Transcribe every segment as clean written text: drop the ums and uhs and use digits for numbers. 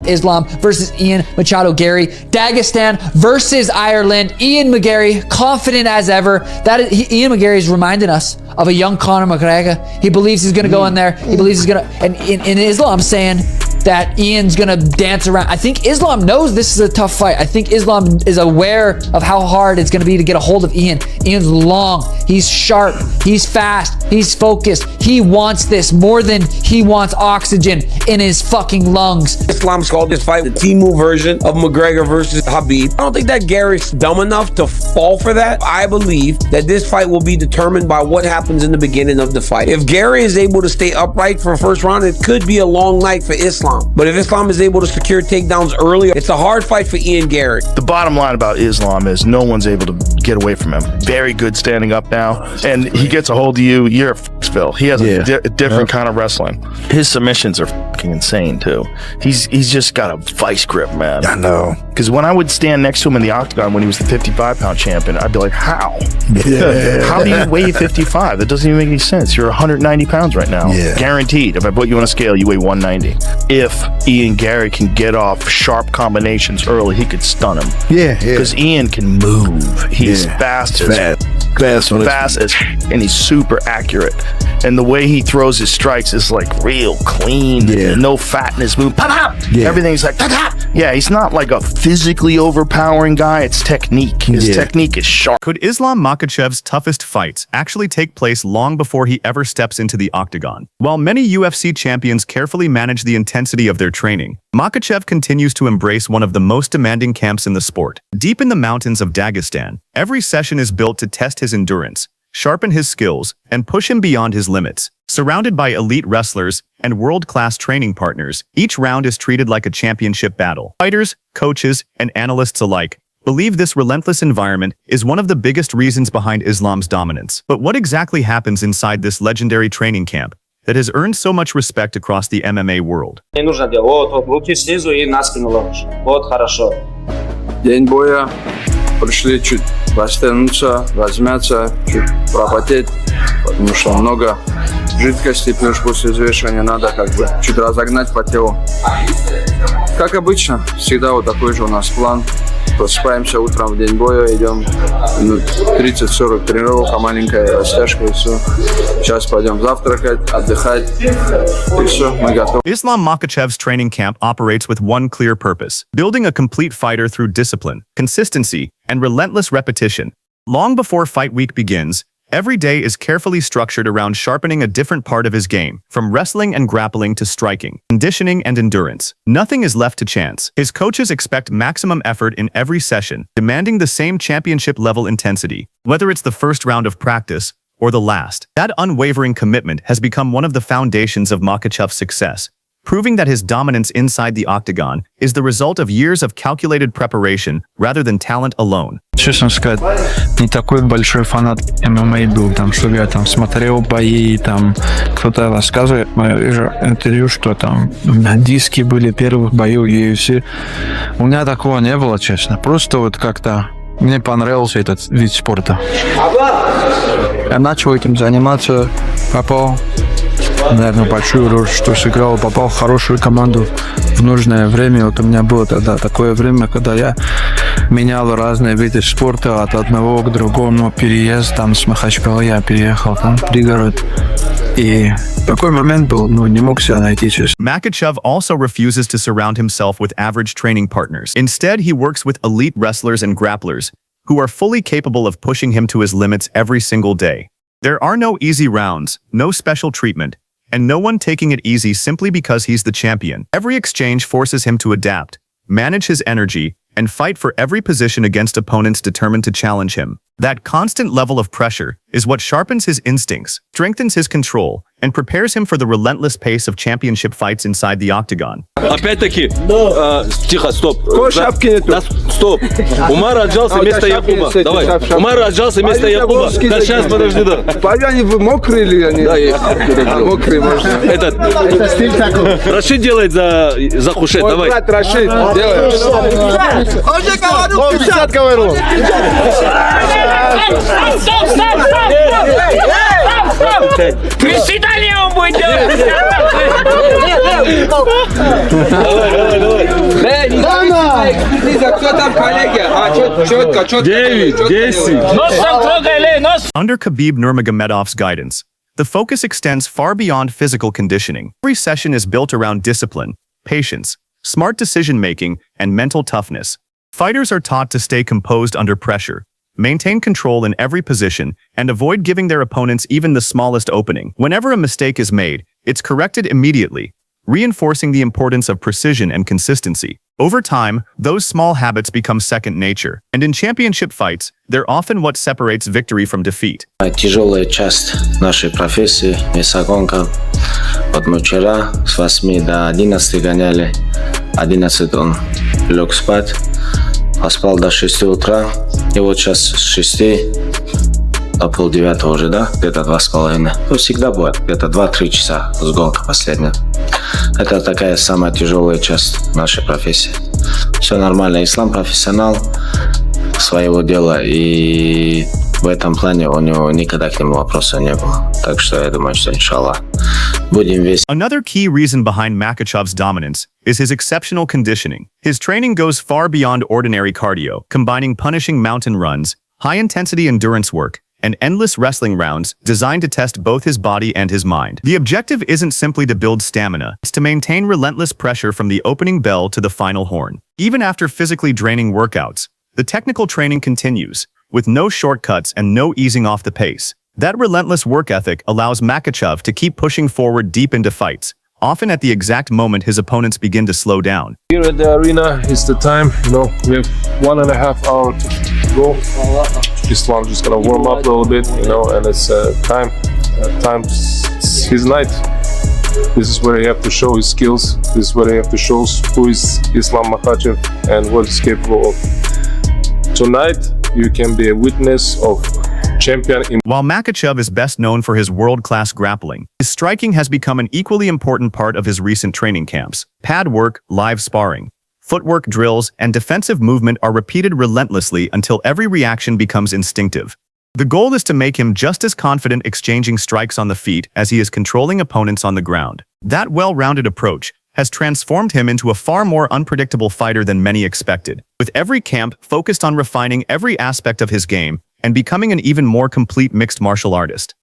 Islam versus Ian Machado Garry. Dagestan versus Ireland. Ian McGarry, confident as ever. Ian McGarry is reminding us of a young Conor McGregor. He believes he's going to go in there. He believes he's going to, and in Islam saying that Ian's going to dance around. I think Islam knows this is a tough fight. I think Islam is aware of how hard it's going to be to get a hold of Ian. Ian's long, he's sharp, he's fast, he's focused. He wants this more than he wants oxygen in his fucking lungs. Islam's called this fight the Timu version of McGregor versus Khabib. I don't think that Garry's dumb enough to fall for that. I believe that this fight will be determined by what happens in the beginning of the fight. If Garry is able to stay upright for a first round, it could be a long night for Islam. But if Islam is able to secure takedowns early, it's a hard fight for Ian Garry. The bottom line about Islam is no one's able to get away from him. Very good standing up now, and he gets a hold of you, you're a f***ville. He has a different kind of wrestling. His submissions are fucking insane too. He's just got a vice grip, man. I know. Because when I would stand next to him in the octagon when he was the 55-pound champion, I'd be like, how? Yeah. How do you weigh 55? That doesn't even make any sense. You're 190 pounds right now. Yeah. Guaranteed. If I put you on a scale, you weigh 190. If Ian Garry can get off sharp combinations early, he could stun him. Yeah. Because Ian can move. He's fast as and he's super accurate. And the way he throws his strikes is like real clean. Yeah. No fat in his move. Yeah. Everything's like yeah, he's not like a physically overpowering guy. It's technique. His technique is sharp. Could Islam Makhachev's toughest fights actually take place long before he ever steps into the octagon? While many UFC champions carefully manage the intensity of their training, Makhachev continues to embrace one of the most demanding camps in the sport. Deep in the mountains of Dagestan, every session is built to test his endurance, sharpen his skills, and push him beyond his limits. Surrounded by elite wrestlers and world-class training partners, each round is treated like a championship battle. Fighters, coaches, and analysts alike believe this relentless environment is one of the biggest reasons behind Islam's dominance. But what exactly happens inside this legendary training camp that has earned so much respect across the MMA world? Не нужно делать. Вот, руки снизу и на спину ложишь. Вот, хорошо. День боя. Пришли чуть растянуться, размяться, чуть пропотеть, потому что много жидкости, плюс после взвешивания надо как бы чуть разогнать по телу. Как обычно, всегда вот такой же у нас план. Просыпаемся утром в день боя, идем 30-40 тренировок, маленькая растяжка и все. Сейчас пойдем завтракать, отдыхать и все, мы готовы. Islam Makhachev's training camp operates with one clear purpose: building a complete fighter through discipline, consistency, and relentless repetition. Long before fight week begins, every day is carefully structured around sharpening a different part of his game, from wrestling and grappling to striking, conditioning, and endurance. Nothing is left to chance. His coaches expect maximum effort in every session, demanding the same championship-level intensity, whether it's the first round of practice or the last. That unwavering commitment has become one of the foundations of Makhachev's success, proving that his dominance inside the octagon is the result of years of calculated preparation rather than talent alone. Честно сказать, не такой большой фанат ММА был, там, чтобы я там смотрел бои, там, кто-то рассказывает, вижу интервью, что там диски были первых боев UFC. У меня такого не было, честно. Просто вот как-то мне понравился этот вид спорта. Я начал этим заниматься, попал, наверное, большую роль, что сыграл, попал в хорошую команду в нужное время. Вот у меня было тогда такое время, когда я менял разные виды спорта от одного к другому. Переезд там с Махачкалы, я переехал там в пригород. И такой момент был, не мог себя найти, честно. Makhachev also refuses to surround himself with average training partners. Instead, he works with elite wrestlers and grapplers who are fully capable of pushing him to his limits every single day. There are no easy rounds, no special treatment, and no one taking it easy simply because he's the champion. Every exchange forces him to adapt, manage his energy, and fight for every position against opponents determined to challenge him. That constant level of pressure is what sharpens his instincts, strengthens his control, and prepares him for the relentless pace of championship fights inside the octagon. Опять-таки, тихо, стоп. Стоп. Умар отжался вместо Якуба. Давай. Умар отжался вместо Якуба. Да, сейчас, подожди, да. Они мокрые или они? Да, мокрые, можно. Это стиль такой. Рашид делает за Хушет, давай. Брат, Рашид, делай. Он же говорил, 50 говорил. Приседание он будет делать! Давай. 9, 10. Under Khabib Nurmagomedov's guidance, the focus extends far beyond physical conditioning. Every session is built around discipline, patience, smart decision-making, and mental toughness. Fighters are taught to stay composed under pressure, maintain control in every position, and avoid giving their opponents even the smallest opening. Whenever a mistake is made, it's corrected immediately, reinforcing the importance of precision and consistency. Over time, those small habits become second nature, and in championship fights, they're often what separates victory from defeat. Тяжелая часть нашей профессии – весогонка. Вот мы вчера с 8 до 11 гоняли. 11 он лег спать, поспал до 6 утра. И вот сейчас с 6 до полдевятого уже, да? Где-то 2,5. Ну, всегда будет где-то 2-3 часа сгонка последняя. Это такая самая тяжелая часть нашей профессии. Все нормально. Ислам профессионал своего дела, и в этом плане у него никогда к нему вопроса не было. Так что я думаю, что иншаллах будем весь. Another key reason behind Makhachev's dominance is his exceptional conditioning. His training goes far beyond ordinary cardio, combining punishing mountain runs, high-intensity endurance work, and endless wrestling rounds designed to test both his body and his mind. The objective isn't simply to build stamina, it's to maintain relentless pressure from the opening bell to the final horn. Even after physically draining workouts, the technical training continues, with no shortcuts and no easing off the pace. That relentless work ethic allows Makhachev to keep pushing forward deep into fights, often at the exact moment his opponents begin to slow down. Here at the arena is the time, we have 1.5 hours to go. Islam just gonna warm up a little bit, and it's it's his night. This is where he have to show his skills. This is where he have to show who is Islam Makhachev and what he's capable of. Tonight, you can be a witness of champion. While Makhachev is best known for his world-class grappling, his striking has become an equally important part of his recent training camps. Pad work, live sparring, footwork drills, and defensive movement are repeated relentlessly until every reaction becomes instinctive. The goal is to make him just as confident exchanging strikes on the feet as he is controlling opponents on the ground. That well-rounded approach has transformed him into a far more unpredictable fighter than many expected, with every camp focused on refining every aspect of his game and becoming an even more complete mixed martial artist.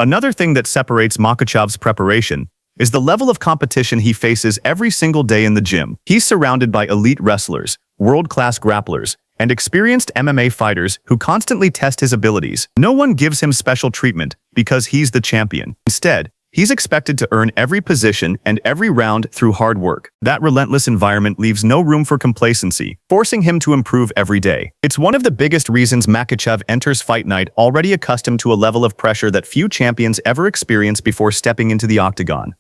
Another thing that separates Makhachev's preparation is the level of competition he faces every single day in the gym. He's surrounded by elite wrestlers, world-class grapplers, and experienced MMA fighters who constantly test his abilities. No one gives him special treatment because he's the champion. Instead, he's expected to earn every position and every round through hard work. That relentless environment leaves no room for complacency, forcing him to improve every day. It's one of the biggest reasons Makhachev enters fight night already accustomed to a level of pressure that few champions ever experience before stepping into the octagon.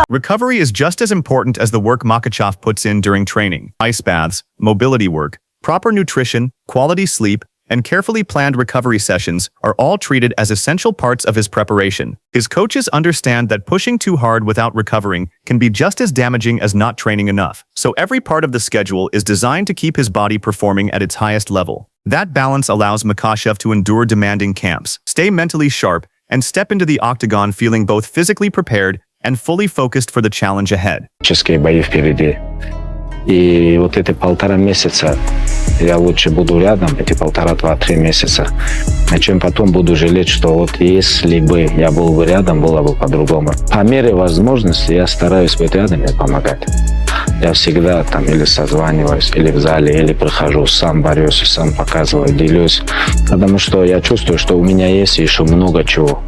Recovery is just as important as the work Makhachev puts in during training. Ice baths, mobility work, proper nutrition, quality sleep, and carefully planned recovery sessions are all treated as essential parts of his preparation. His coaches understand that pushing too hard without recovering can be just as damaging as not training enough. So every part of the schedule is designed to keep his body performing at its highest level. That balance allows Makhachev to endure demanding camps, stay mentally sharp, and step into the octagon feeling both physically prepared and fully focused for the challenge ahead. Бои впереди. И вот эти 1,5 месяца я лучше буду рядом, эти 1,5-2-3 месяца, чем потом буду жалеть, что вот если бы я был бы рядом, было бы по-другому. По мере возможности я стараюсь быть рядом и помогать. Я всегда там или созваниваюсь, или в зале, или прихожу, сам борюсь, сам показываю, делюсь. Потому что я чувствую, что у меня есть еще много чего,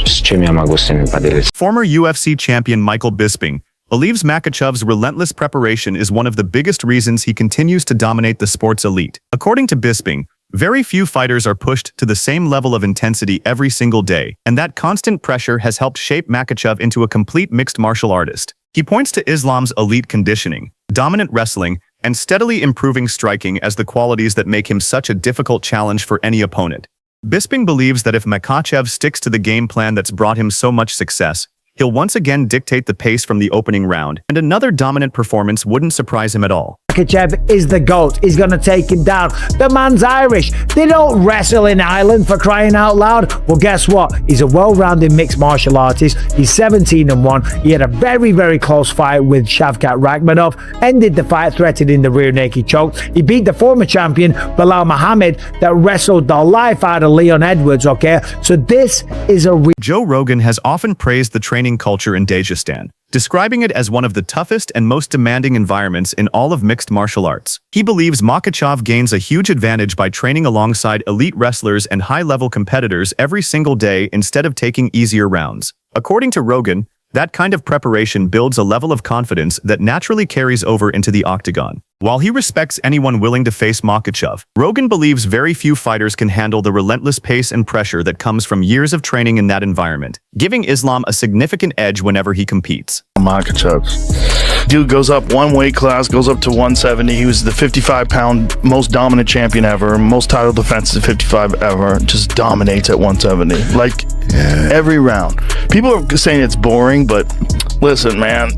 с чем я могу с ними поделиться. Former UFC champion Michael Bisping believes Makhachev's relentless preparation is one of the biggest reasons he continues to dominate the sport's elite. According to Bisping, Very few fighters are pushed to the same level of intensity every single day, and that constant pressure has helped shape Makhachev into a complete mixed martial artist. He points to Islam's elite conditioning, dominant wrestling, and steadily improving striking as the qualities that make him such a difficult challenge for any opponent. Bisping believes that if Makhachev sticks to the game plan that's brought him so much success, he'll once again dictate the pace from the opening round, and another dominant performance wouldn't surprise him at all. Makhachev is the GOAT. He's going to take him down. The man's Irish. They don't wrestle in Ireland, for crying out loud. Well, guess what? He's a well-rounded mixed martial artist. He's 17-1. He had a very, very close fight with Shavkat Rakhmonov. Ended the fight threatening the rear naked choke. He beat the former champion, Belal Muhammad, that wrestled the life out of Leon Edwards, okay? So this is a... Joe Rogan has often praised the training culture in Dagestan, describing it as one of the toughest and most demanding environments in all of mixed martial arts. He believes Makhachev gains a huge advantage by training alongside elite wrestlers and high-level competitors every single day instead of taking easier rounds. According to Rogan, that kind of preparation builds a level of confidence that naturally carries over into the octagon. While he respects anyone willing to face Makhachev, Rogan believes very few fighters can handle the relentless pace and pressure that comes from years of training in that environment, giving Islam a significant edge whenever he competes. Makhachev. Dude goes up one weight class, goes up to 170. He was the 55-pound most dominant champion ever, most title defenses at 55 ever, just dominates at 170. Like, every round. People are saying it's boring, but listen, man,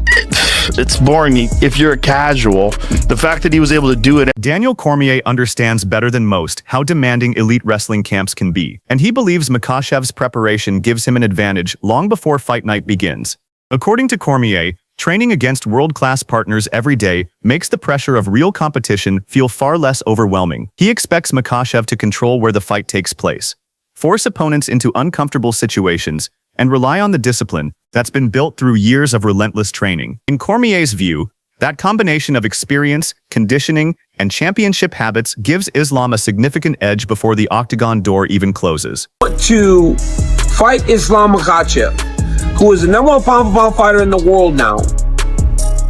it's boring if you're a casual. The fact that he was able to do it. Daniel Cormier understands better than most how demanding elite wrestling camps can be, and he believes Makhachev's preparation gives him an advantage long before fight night begins. According to Cormier, training against world-class partners every day makes the pressure of real competition feel far less overwhelming. He expects Makhachev to control where the fight takes place, force opponents into uncomfortable situations, and rely on the discipline that's been built through years of relentless training. In Cormier's view, that combination of experience, conditioning, and championship habits gives Islam a significant edge before the octagon door even closes. To fight Islam Makhachev, who is the #1 pound-for-pound fighter in the world now.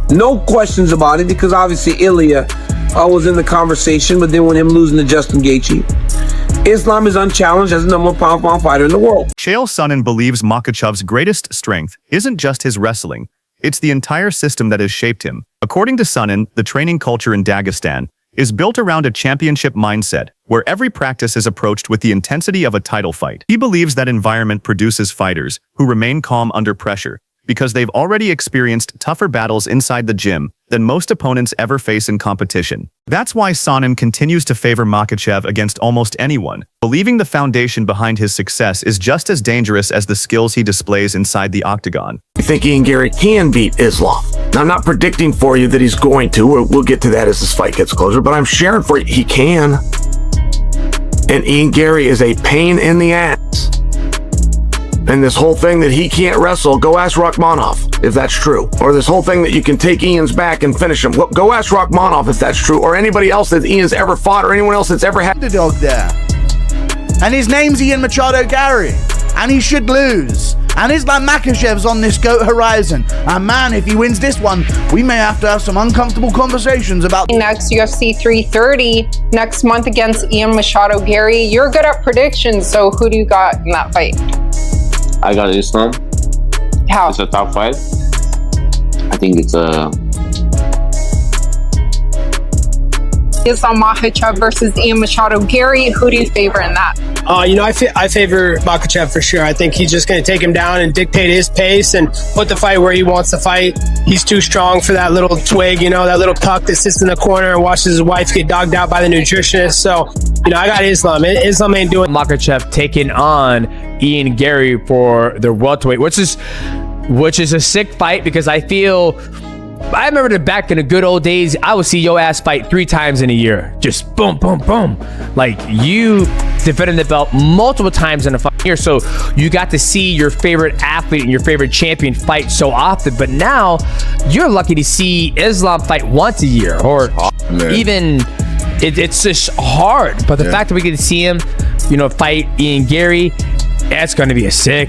No questions about it, because obviously Ilya was in the conversation, but then with him losing to Justin Gaethje, Islam is unchallenged as the #1 pound-for-pound fighter in the world. Chael Sonnen believes Makhachev's greatest strength isn't just his wrestling, it's the entire system that has shaped him. According to Sonnen, the training culture in Dagestan is built around a championship mindset, where every practice is approached with the intensity of a title fight. He believes that environment produces fighters who remain calm under pressure, because they've already experienced tougher battles inside the gym than most opponents ever face in competition. That's why Sonnen continues to favor Makhachev against almost anyone, believing the foundation behind his success is just as dangerous as the skills he displays inside the octagon. I think Ian Garry can beat Islam. Now, I'm not predicting for you that he's going to, we'll get to that as this fight gets closer, but I'm sharing for you, he can. And Ian Garry is a pain in the ass. And this whole thing that he can't wrestle, go ask Rakhmonov if that's true. Or this whole thing that you can take Ian's back and finish him. Go ask Rakhmonov if that's true. Or anybody else that Ian's ever fought, or anyone else that's ever had. Underdog there. And his name's Ian Machado Garry. And he should lose. And Islam Makhachev's on this GOAT horizon. And man, if he wins this one, we may have to have some uncomfortable conversations about... Next, UFC 330 next month against Ian Machado Garry. You're good at predictions, so who do you got in that fight? I got Islam. How? It's a tough fight. I think it's a... Islam Makhachev versus Ian Machado Garry. Who do you favor in that? I favor Makhachev for sure. I think he's just going to take him down and dictate his pace and put the fight where he wants to fight. He's too strong for that little twig, that little cuck that sits in the corner and watches his wife get dogged out by the nutritionist. So, I got Islam. Islam ain't doing... Makhachev taking on Ian Garry for the welterweight, which is a sick fight, because I remember back in the good old days, I would see your ass fight 3 times in a year. Just boom, boom, boom. Like, you defended the belt multiple times in a fucking year, so you got to see your favorite athlete and your favorite champion fight so often. But now, you're lucky to see Islam fight once a year, or even... It's just hard. But the fact that we get to see him, fight Ian Garry, that's going to be a sick